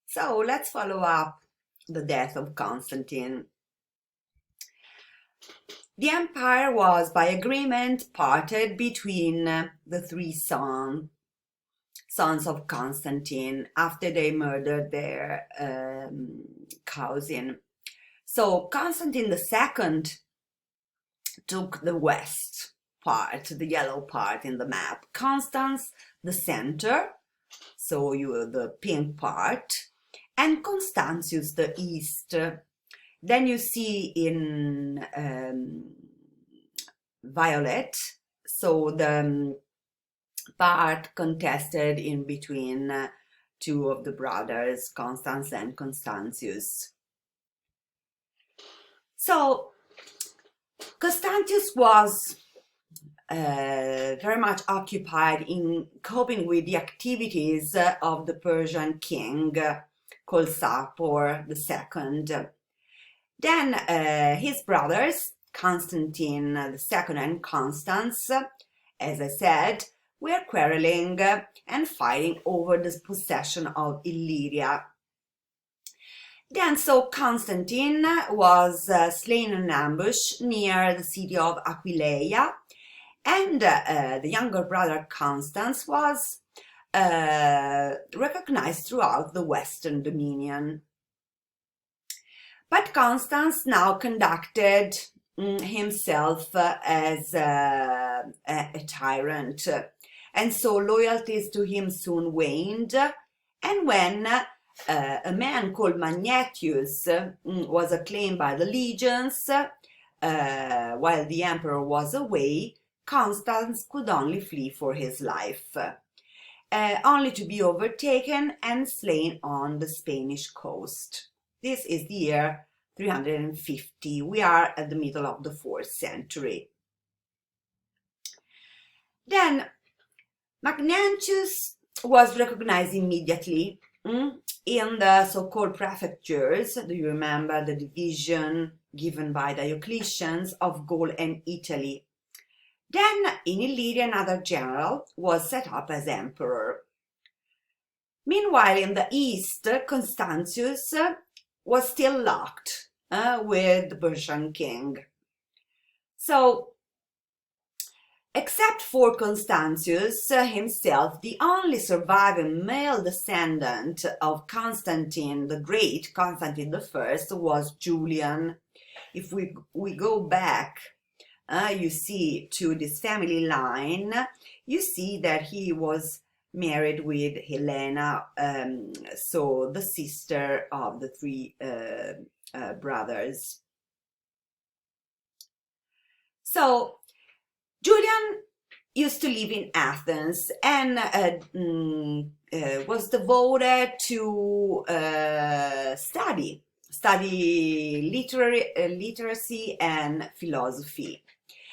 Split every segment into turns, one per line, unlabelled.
So let's follow up the death of Constantine. The empire was, by agreement, parted between the three sons of Constantine after they murdered their cousin. So Constantine II took the west part, the yellow part in the map. Constance, the center, so the pink part, and Constantius, the east. Then you see in violet, so the part contested in between two of the brothers, Constans and Constantius. So Constantius was very much occupied in coping with the activities of the Persian king called Sapor II. Then his brothers, Constantine II and Constans, as I said, were quarreling and fighting over the possession of Illyria. Then, so Constantine was slain in an ambush near the city of Aquileia, and the younger brother Constans was recognized throughout the Western Dominion. But Constans now conducted himself as a tyrant, and so loyalties to him soon waned. And when a man called Magnentius was acclaimed by the legions, while the emperor was away, Constans could only flee for his life, only to be overtaken and slain on the Spanish coast. This is the year 350. We are at the middle of the 4th century. Then Magnentius was recognized immediately in the so-called prefectures. Do you remember the division given by Diocletian of Gaul and Italy? Then in Illyria another general was set up as emperor. Meanwhile in the east, Constantius was still locked with the Persian king. So, except for Constantius himself, the only surviving male descendant of Constantine the Great, Constantine I, was Julian. If we go back, you see, to this family line, you see that he was married with Helena, so the sister of the three brothers. So Julian used to live in Athens and was devoted to study literacy and philosophy,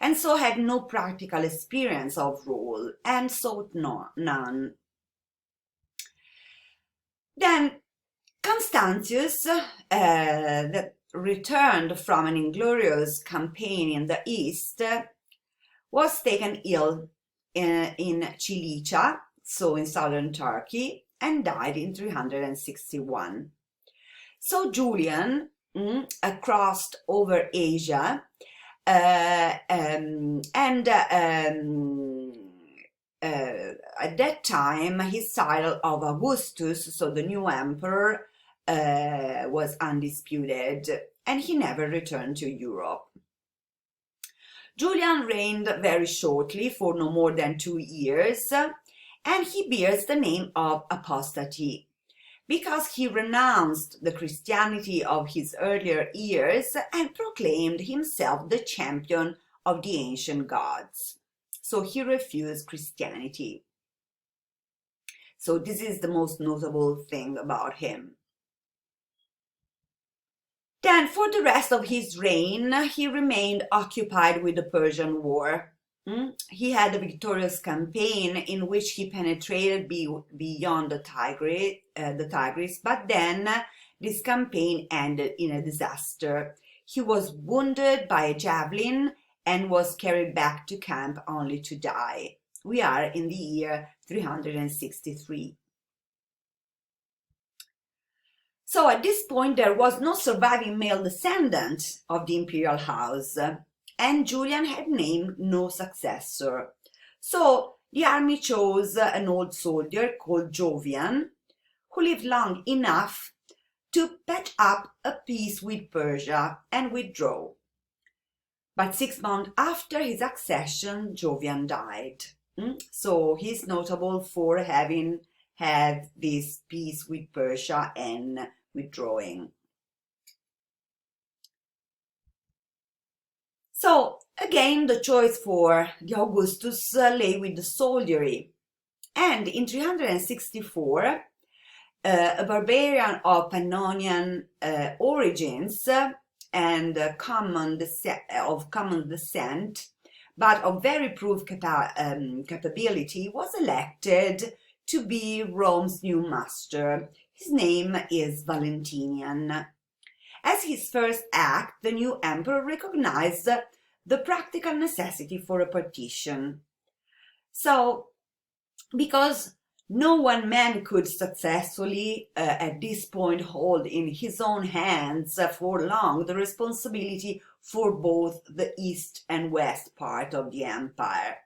and so had no practical experience of rule and sought none. Then Constantius, that returned from an inglorious campaign in the east, was taken ill in Cilicia, so in southern Turkey, and died in 361. So Julian crossed over Asia, at that time his title of Augustus, so the new emperor, was undisputed, and he never returned to Europe. Julian reigned very shortly, for no more than 2 years, and he bears the name of apostate because he renounced the Christianity of his earlier years and proclaimed himself the champion of the ancient gods. So he refused Christianity. So this is the most notable thing about him. Then for the rest of his reign, he remained occupied with the Persian War. He had a victorious campaign in which he penetrated beyond the Tigris, but then this campaign ended in a disaster. He was wounded by a javelin and was carried back to camp only to die. We are in the year 363. So at this point, there was no surviving male descendant of the imperial house, and Julian had named no successor. So the army chose an old soldier called Jovian, who lived long enough to patch up a peace with Persia and withdraw. But 6 months after his accession, Jovian died. So he's notable for having had this peace with Persia and withdrawing. So again, the choice for the Augustus lay with the soldiery. And in 364, a barbarian of Pannonian origins and common descent, but of very proved capability, was elected to be Rome's new master. His name is Valentinian. As his first act, the new emperor recognized the practical necessity for a partition. So, because no one man could successfully, at this point, hold in his own hands for long the responsibility for both the east and west part of the empire.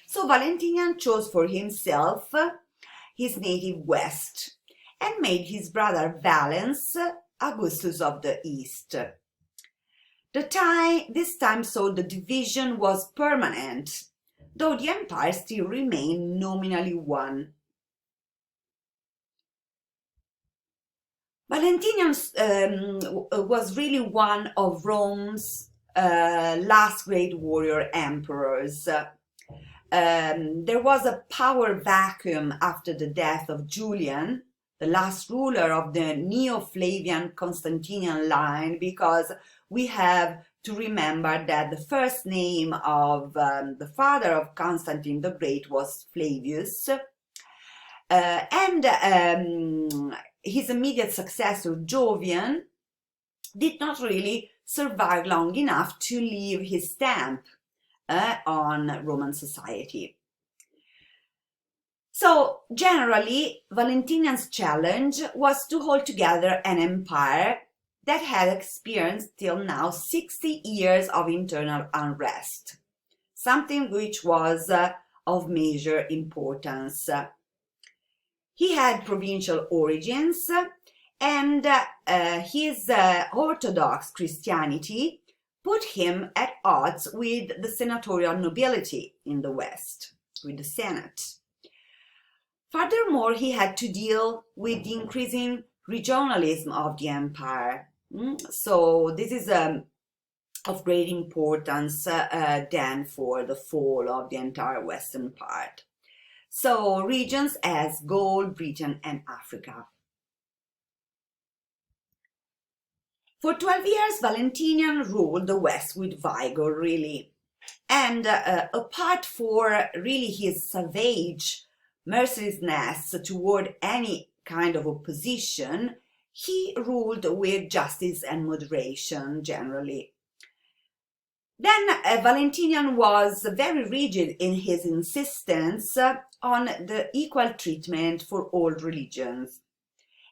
So Valentinian chose for himself his native west and made his brother Valens Augustus of the East. This time saw the division was permanent, though the empire still remained nominally one. Valentinian was really one of Rome's last great warrior emperors. There was a power vacuum after the death of Julian, the last ruler of the Neo-Flavian Constantinian line, because we have to remember that the first name of the father of Constantine the Great was Flavius, and his immediate successor, Jovian, did not really survive long enough to leave his stamp on Roman society. So, generally, Valentinian's challenge was to hold together an empire that had experienced till now 60 years of internal unrest, something which was of major importance. He had provincial origins, and his Orthodox Christianity put him at odds with the senatorial nobility in the West, with the Senate. Furthermore, he had to deal with the increasing regionalism of the empire. So this is of great importance then for the fall of the entire western part. So regions as Gaul, Britain, and Africa. For 12 years, Valentinian ruled the West with vigor, really. And apart for really his savage mercilessness toward any kind of opposition, he ruled with justice and moderation generally. Then Valentinian was very rigid in his insistence on the equal treatment for all religions,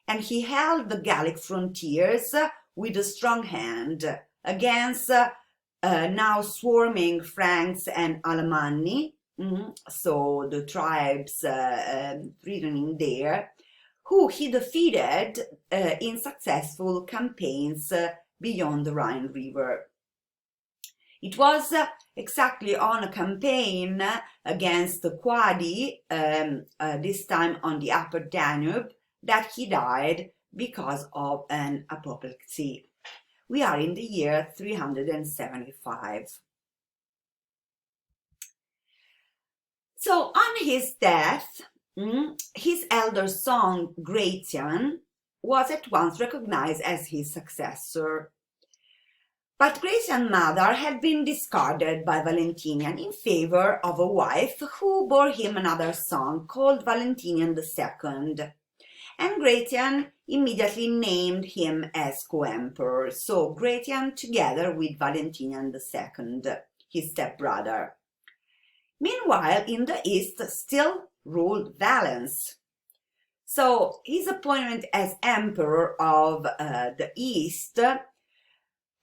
and he held the Gallic frontiers with a strong hand against now swarming Franks and Alemanni, so the tribes threatening there, who he defeated in successful campaigns beyond the Rhine River. It was exactly on a campaign against the Quadi, this time on the upper Danube, that he died because of an apoplexy. We are in the year 375. So on his death, his elder son Gratian was at once recognized as his successor. But Gratian's mother had been discarded by Valentinian in favor of a wife who bore him another son called Valentinian II. And Gratian immediately named him as co-emperor, so Gratian together with Valentinian II, his stepbrother. Meanwhile, in the east still ruled Valens. So his appointment as emperor of the East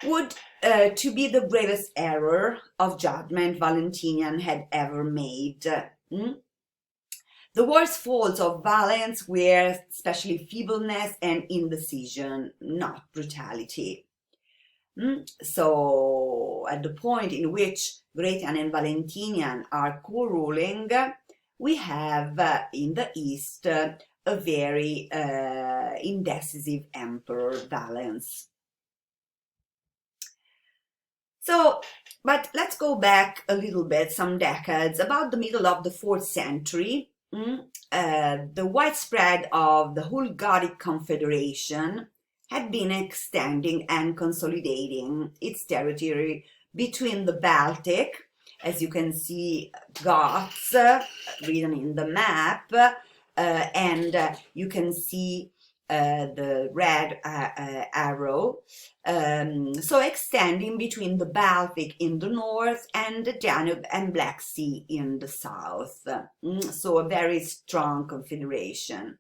would to be the gravest error of judgment Valentinian had ever made. The worst faults of Valens were especially feebleness and indecision, not brutality. So, at the point in which Gratian and Valentinian are co-ruling, we have in the East a very indecisive emperor, Valens. So, but let's go back a little bit, some decades, about the middle of the 4th century. The widespread of the whole Gothic Confederation had been extending and consolidating its territory between the Baltic, as you can see, Goths written in the map, and you can see the red arrow, so extending between the Baltic in the north and the Danube and Black Sea in the south. So a very strong confederation.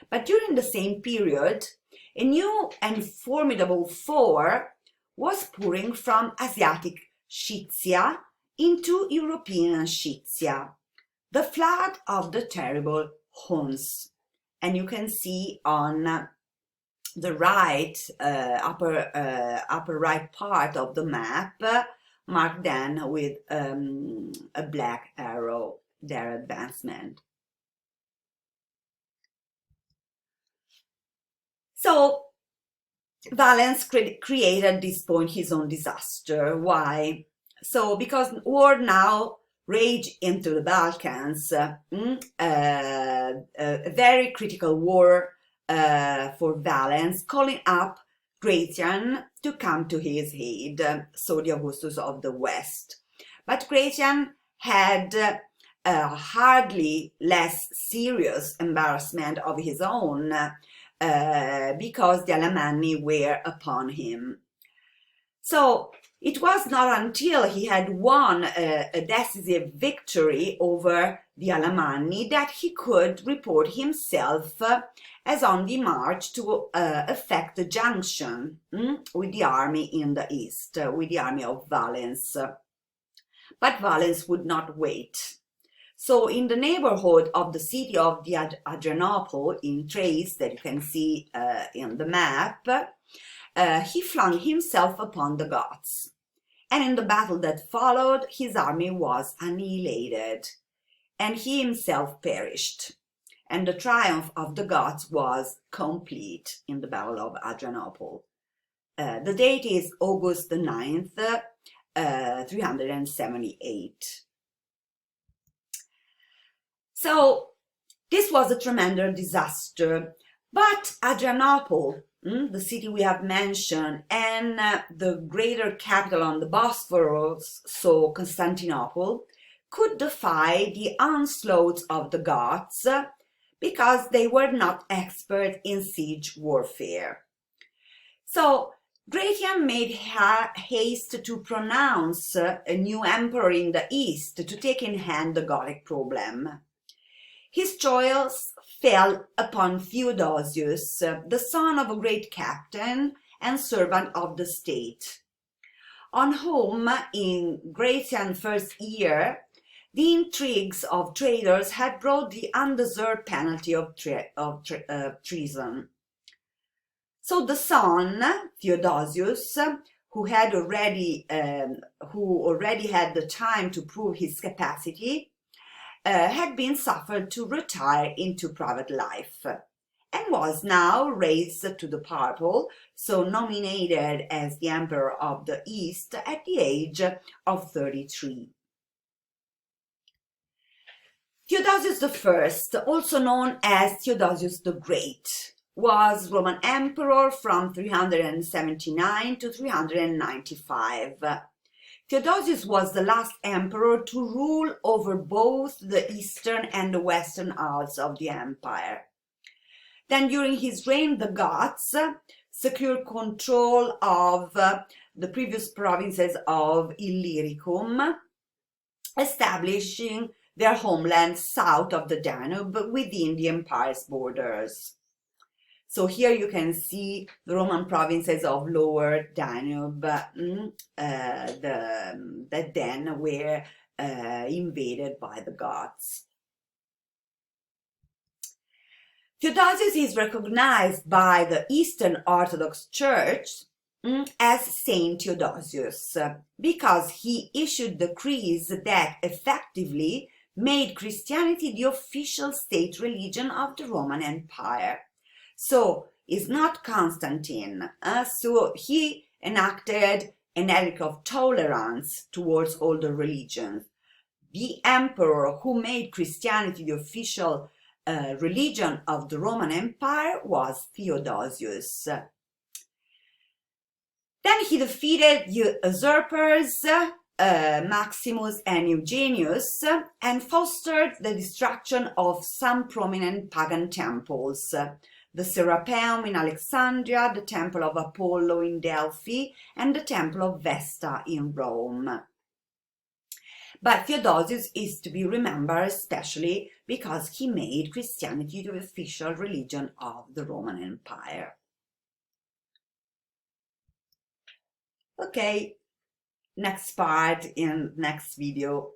But during the same period, a new and formidable foe was pouring from Asiatic Scythia into European Scythia, the flood of the terrible Huns. And you can see on the right, upper right part of the map, marked then with a black arrow, their advancement. So Valens created at this point his own disaster. Why? So because war now raged into the Balkans, a very critical war for Valens, calling up Gratian to come to his aid, so the Augustus of the West. But Gratian had a hardly less serious embarrassment of his own, because the Alemanni were upon him. So it was not until he had won a decisive victory over the Alemanni that he could report himself as on the march to effect a junction with the army in the east, with the army of Valens. But Valens would not wait. So in the neighborhood of the city of Adrianople in Thrace, that you can see in the map, he flung himself upon the Goths. And in the battle that followed, his army was annihilated, and he himself perished. And the triumph of the Goths was complete in the Battle of Adrianople. The date is August the 9th, 378. So this was a tremendous disaster, but Adrianople, the city we have mentioned, and the greater capital on the Bosphorus, so Constantinople, could defy the onslaughts of the Goths because they were not expert in siege warfare. So Gratian made haste to pronounce a new emperor in the east to take in hand the Gothic problem. His choice fell upon Theodosius, the son of a great captain and servant of the state, on whom, in Gratian's first year, the intrigues of traitors had brought the undeserved penalty of treason. So the son, Theodosius, who already had the time to prove his capacity, had been suffered to retire into private life, and was now raised to the purple, so nominated as the Emperor of the East at the age of 33. Theodosius I, also known as Theodosius the Great, was Roman Emperor from 379 to 395. Theodosius was the last emperor to rule over both the eastern and the western halves of the empire. Then during his reign, the Goths secured control of the previous provinces of Illyricum, establishing their homeland south of the Danube within the empire's borders. So here you can see the Roman provinces of Lower Danube that then were invaded by the Goths. Theodosius is recognized by the Eastern Orthodox Church as Saint Theodosius because he issued decrees that effectively made Christianity the official state religion of the Roman Empire. So it's not Constantine. So he enacted an edict of tolerance towards all the religions. The emperor who made Christianity the official religion of the Roman Empire was Theodosius. Then he defeated the usurpers Maximus and Eugenius and fostered the destruction of some prominent pagan temples. The Serapeum in Alexandria, the Temple of Apollo in Delphi, and the Temple of Vesta in Rome. But Theodosius is to be remembered especially because he made Christianity the official religion of the Roman Empire. Okay, next part in next video.